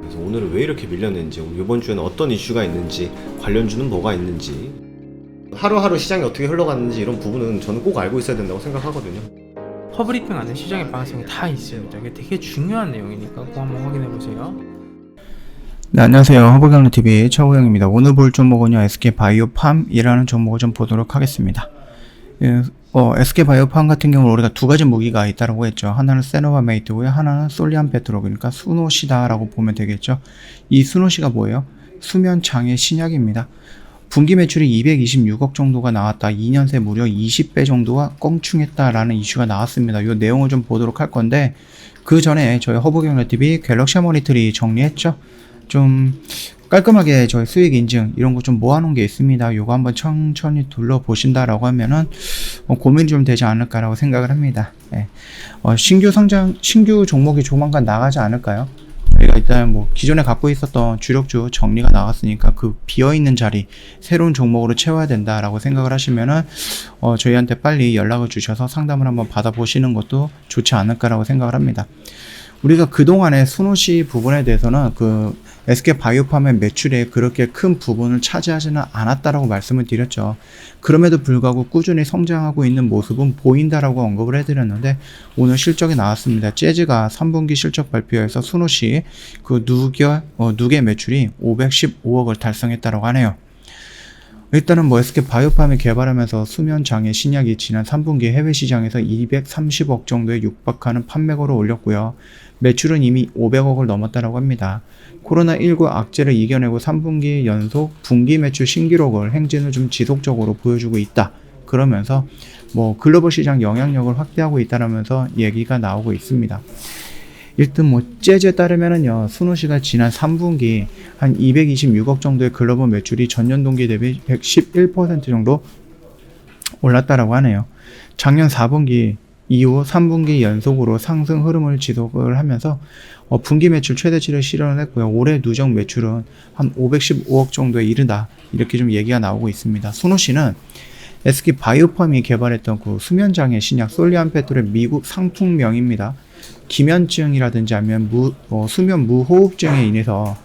그래서 오늘은 왜 이렇게 밀렸는지, 이번 주에는 어떤 이슈가 있는지, 관련주는 뭐가 있는지, 하루하루 시장이 어떻게 흘러갔는지 이런 부분은 저는 꼭 알고 있어야 된다고 생각하거든요. 허브리핑 안에 시장의 방향성이 다 있습니다. 이게 되게 중요한 내용이니까 꼭 한번 확인해 보세요. 네, 안녕하세요. 허브경로TV 최호영입니다. 오늘 볼 종목은요, SK바이오팜이라는 종목을 좀 보도록 하겠습니다. SK바이오팜 같은 경우는 우리가 두 가지 무기가 있다고 했죠. 하나는 세노바메이트고요, 하나는 솔리안페트로, 그러니까 수노시다라고 보면 되겠죠. 이 수노시가 뭐예요? 수면장애 신약입니다. 분기 매출이 226억 정도가 나왔다. 2년 새 무려 20배 정도가 껑충했다라는 이슈가 나왔습니다. 이 내용을 좀 보도록 할 건데, 그 전에 저희 허브경로TV 갤럭시 모니터리 정리했죠. 좀 깔끔하게 저희 수익 인증 이런 거 좀 모아놓은 게 있습니다. 요거 한번 천천히 둘러보신다라고 하면은 고민이 좀 되지 않을까라고 생각을 합니다. 네. 신규 종목이 조만간 나가지 않을까요? 저희가 일단 뭐 기존에 갖고 있었던 주력주 정리가 나왔으니까 그 비어있는 자리 새로운 종목으로 채워야 된다라고 생각을 하시면은 저희한테 빨리 연락을 주셔서 상담을 한번 받아보시는 것도 좋지 않을까라고 생각을 합니다. 우리가 그동안의 수노시 부분에 대해서는 SK바이오팜의 매출에 그렇게 큰 부분을 차지하지는 않았다라고 말씀을 드렸죠. 그럼에도 불구하고 꾸준히 성장하고 있는 모습은 보인다라고 언급을 해드렸는데, 오늘 실적이 나왔습니다. 재즈가 3분기 실적 발표에서 수노시 누계 매출이 515억을 달성했다라고 하네요. 일단은 SK바이오팜이 개발하면서 수면장애 신약이 지난 3분기 해외 시장에서 230억 정도에 육박하는 판매고를 올렸고요. 매출은 이미 500억을 넘었다고 합니다. 코로나19 악재를 이겨내고 3분기 연속 분기 매출 신기록을 행진을 좀 지속적으로 보여주고 있다. 그러면서 글로벌 시장 영향력을 확대하고 있다라면서 얘기가 나오고 있습니다. 일단 재즈에 따르면은요, 수노시가 지난 3분기 한 226억 정도의 글로벌 매출이 전년 동기 대비 111% 정도 올랐다라고 하네요. 작년 4분기 이후 3분기 연속으로 상승 흐름을 지속을 하면서 분기 매출 최대치를 실현을 했고요. 올해 누적 매출은 한 515억 정도에 이르다, 이렇게 좀 얘기가 나오고 있습니다. 수노시는 SK바이오팜이 개발했던 수면장애 신약 솔리안페트의 미국 상품명입니다. 기면증이라든지 아니면 수면 무호흡증에 인해서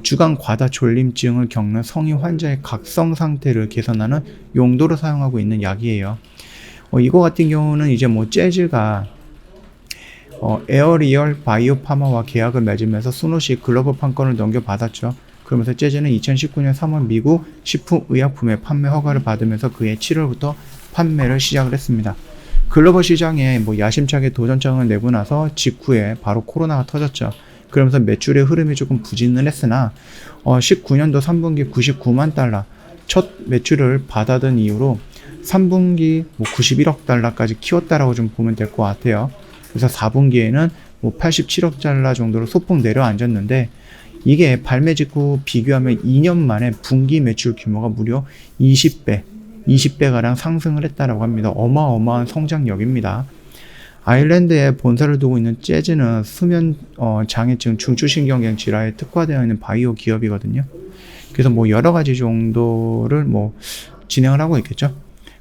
주간 과다 졸림증을 겪는 성인 환자의 각성 상태를 개선하는 용도로 사용하고 있는 약이에요. 이거 같은 경우는 이제 재즈가 에어리얼 바이오파마와 계약을 맺으면서 수노시 글로벌 판권을 넘겨받았죠. 그러면서 재즈는 2019년 3월 미국 식품의약품의 판매 허가를 받으면서 그해 7월부터 판매를 시작을 했습니다. 글로벌 시장에 야심차게 도전장을 내고 나서 직후에 바로 코로나가 터졌죠. 그러면서 매출의 흐름이 조금 부진을 했으나 19년도 3분기 99만 달러 첫 매출을 받아든 이후로 3분기 91억 달러까지 키웠다라고 좀 보면 될 것 같아요. 그래서 4분기에는 87억 달러 정도로 소폭 내려앉았는데, 이게 발매 직후 비교하면 2년 만에 분기 매출 규모가 무려 20배가량 상승을 했다라고 합니다. 어마어마한 성장력입니다. 아일랜드에 본사를 두고 있는 재즈는 수면 장애증, 중추신경계 질환에 특화되어 있는 바이오 기업이거든요. 그래서 여러 가지 정도를 진행을 하고 있겠죠.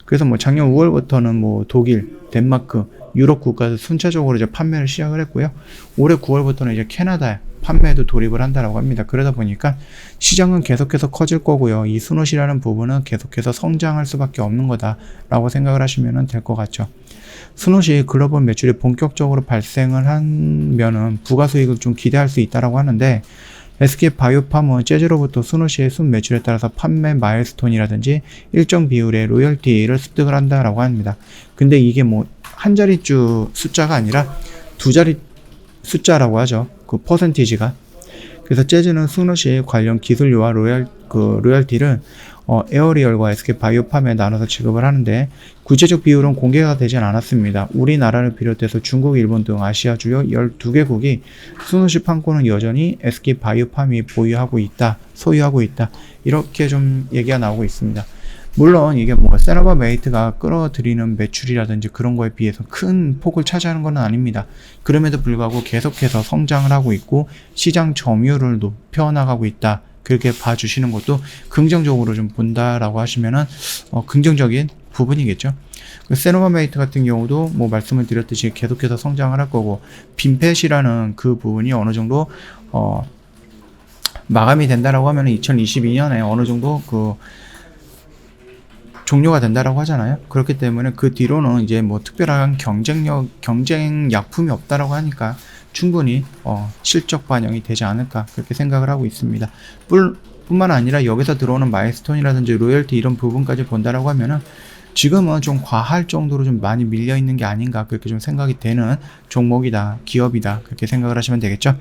그래서 작년 5월부터는 독일, 덴마크, 유럽 국가에서 순차적으로 이제 판매를 시작을 했고요. 올해 9월부터는 이제 캐나다에 판매에도 돌입을 한다라고 합니다. 그러다 보니까 시장은 계속해서 커질 거고요. 이 수노시라는 부분은 계속해서 성장할 수밖에 없는 거다라고 생각을 하시면 될 것 같죠. 수노시 글로벌 매출이 본격적으로 발생을 하면은 부가 수익을 좀 기대할 수 있다라고 하는데, SK바이오팜은 재즈로부터 수노시의 순 매출에 따라서 판매 마일스톤이라든지 일정 비율의 로열티를 습득을 한다라고 합니다. 근데 이게 한 자릿수 숫자가 아니라 두 자리 숫자라고 하죠. 퍼센티지가. 그래서 재즈는 수노시 관련 기술료와 로열티를 에어리얼과 SK바이오팜에 나눠서 지급을 하는데, 구체적 비율은 공개가 되진 않았습니다. 우리나라를 비롯해서 중국, 일본 등 아시아 주요 12개국이 수노시 판권은 여전히 SK바이오팜이 소유하고 있다. 이렇게 좀 얘기가 나오고 있습니다. 물론 이게 세노바메이트가 끌어들이는 매출이라든지 그런 거에 비해서 큰 폭을 차지하는 건 아닙니다. 그럼에도 불구하고 계속해서 성장을 하고 있고 시장 점유율을 높여나가고 있다. 그렇게 봐주시는 것도 긍정적으로 좀 본다라고 하시면은 긍정적인 부분이겠죠. 세노바메이트 같은 경우도 말씀을 드렸듯이 계속해서 성장을 할 거고, 빈펫이라는 그 부분이 어느 정도 마감이 된다라고 하면 2022년에 어느 정도 그 종료가 된다라고 하잖아요. 그렇기 때문에 그 뒤로는 이제 뭐 특별한 경쟁 약품이 없다라고 하니까 충분히 실적 반영이 되지 않을까 그렇게 생각을 하고 있습니다. 뿐만 아니라 여기서 들어오는 마일스톤이라든지 로열티 이런 부분까지 본다라고 하면은 지금은 좀 과할 정도로 좀 많이 밀려 있는 게 아닌가 그렇게 좀 생각이 되는 종목이다, 기업이다 그렇게 생각을 하시면 되겠죠.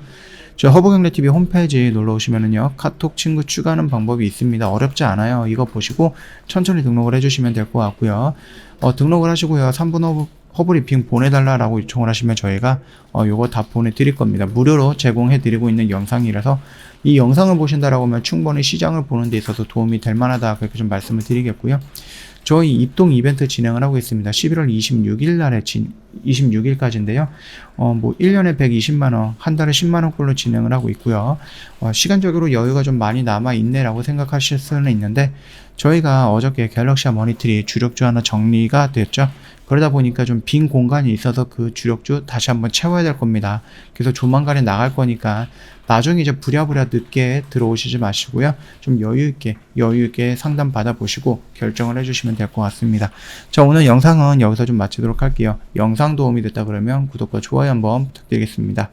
저 허브경제TV 홈페이지 놀러 오시면은요 카톡 친구 추가하는 방법이 있습니다. 어렵지 않아요. 이거 보시고 천천히 등록을 해주시면 될 것 같고요. 등록을 하시고요 3분 허브리핑 보내달라라고 요청을 하시면 저희가 요거 다 보내드릴 겁니다. 무료로 제공해드리고 있는 영상이라서 이 영상을 보신다라고 하면 충분히 시장을 보는 데 있어서 도움이 될 만하다 그렇게 좀 말씀을 드리겠고요. 저희 입동 이벤트 진행을 하고 있습니다. 11월 26일 날에 26일까지인데요. 뭐 1년에 120만원, 한 달에 10만원꼴로 진행을 하고 있고요. 시간적으로 여유가 좀 많이 남아 있네라고 생각하실 수는 있는데 저희가 어저께 갤럭시와 머니트리 주력주 하나 정리가 됐죠. 그러다 보니까 좀 빈 공간이 있어서 그 주력주 다시 한번 채워야 될 겁니다. 그래서 조만간에 나갈 거니까 나중에 이제 부랴부랴 늦게 들어오시지 마시고요. 좀 여유 있게 상담 받아보시고 결정을 해주시면 될 것 같습니다. 자, 오늘 영상은 여기서 좀 마치도록 할게요. 영상 도움이 됐다 그러면 구독과 좋아요 한번 부탁드리겠습니다.